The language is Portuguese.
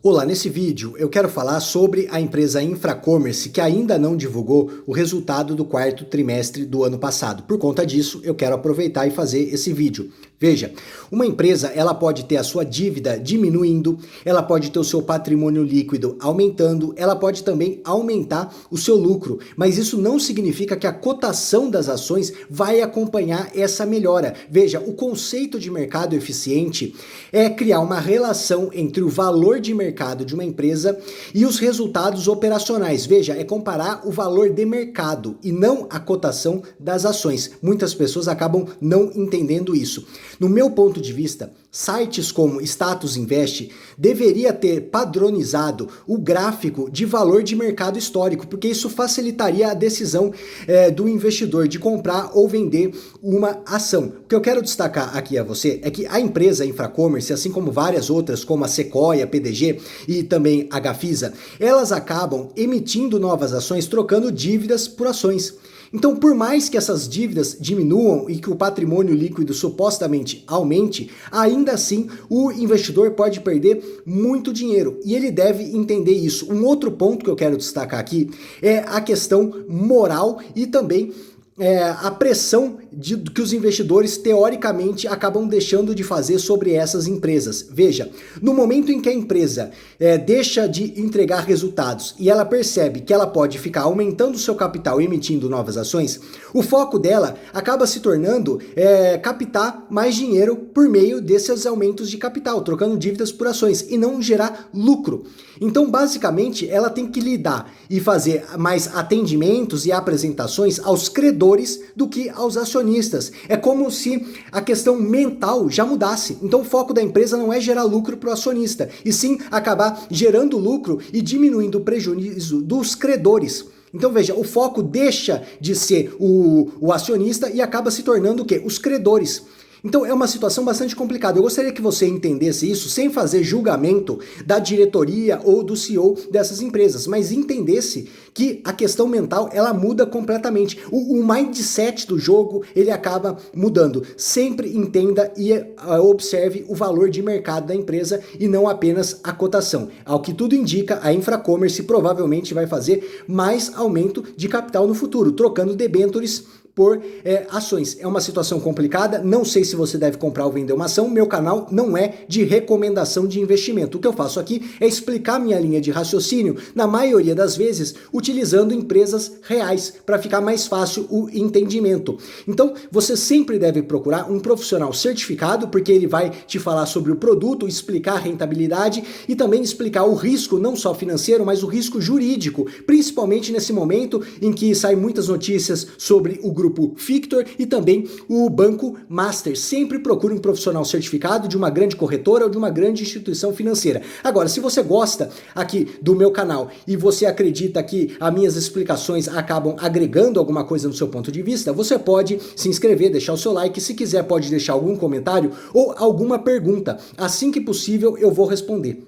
Olá, nesse vídeo eu quero falar sobre a empresa Infracommerce que ainda não divulgou o resultado do quarto trimestre do ano passado. Por conta disso, eu quero aproveitar e fazer esse vídeo. Veja, uma empresa ela pode ter a sua dívida diminuindo, ela pode ter o seu patrimônio líquido aumentando, ela pode também aumentar o seu lucro, mas isso não significa que a cotação das ações vai acompanhar essa melhora. Veja, o conceito de mercado eficiente é criar uma relação entre o valor de mercado de uma empresa e os resultados operacionais. Veja, é comparar o valor de mercado e não a cotação das ações. Muitas pessoas acabam não entendendo isso. No meu ponto de vista, sites como Status Invest deveria ter padronizado o gráfico de valor de mercado histórico, porque isso facilitaria a decisão do investidor de comprar ou vender uma ação. O que eu quero destacar aqui a você é que a empresa Infracommerce, assim como várias outras, como a Sequoia, PDG e também a Gafisa, elas acabam emitindo novas ações, trocando dívidas por ações. Então, por mais que essas dívidas diminuam e que o patrimônio líquido supostamente aumente, ainda assim o investidor pode perder muito dinheiro e ele deve entender isso. Um outro ponto que eu quero destacar aqui é a questão moral e também a pressão que os investidores teoricamente acabam deixando de fazer sobre essas empresas. Veja, no momento em que a empresa deixa de entregar resultados e ela percebe que ela pode ficar aumentando o seu capital e emitindo novas ações, o foco dela acaba se tornando captar mais dinheiro por meio desses aumentos de capital, trocando dívidas por ações e não gerar lucro. Então, basicamente, ela tem que lidar e fazer mais atendimentos e apresentações aos credores do que aos acionistas. É como se a questão mental já mudasse. Então o foco da empresa não é gerar lucro para o acionista, e sim acabar gerando lucro e diminuindo o prejuízo dos credores. Então veja, o foco deixa de ser o acionista e acaba se tornando o quê? Os credores. Então é uma situação bastante complicada. Eu gostaria que você entendesse isso sem fazer julgamento da diretoria ou do CEO dessas empresas, mas entendesse que a questão mental ela muda completamente. O mindset do jogo ele acaba mudando. Sempre entenda e observe o valor de mercado da empresa e não apenas a cotação. Ao que tudo indica, a Infracommerce provavelmente vai fazer mais aumento de capital no futuro, trocando debêntures por ações. É uma situação complicada, não sei se você deve comprar ou vender uma ação, meu canal não é de recomendação de investimento. O que eu faço aqui é explicar minha linha de raciocínio, na maioria das vezes, utilizando empresas reais, para ficar mais fácil o entendimento. Então, você sempre deve procurar um profissional certificado, porque ele vai te falar sobre o produto, explicar a rentabilidade e também explicar o risco, não só financeiro, mas o risco jurídico, principalmente nesse momento em que saem muitas notícias sobre o grupo Fictor e também o Banco Master. Sempre procure um profissional certificado de uma grande corretora ou de uma grande instituição financeira. Agora, se você gosta aqui do meu canal e você acredita que as minhas explicações acabam agregando alguma coisa no seu ponto de vista, você pode se inscrever, deixar o seu like, se quiser pode deixar algum comentário ou alguma pergunta. Assim que possível eu vou responder.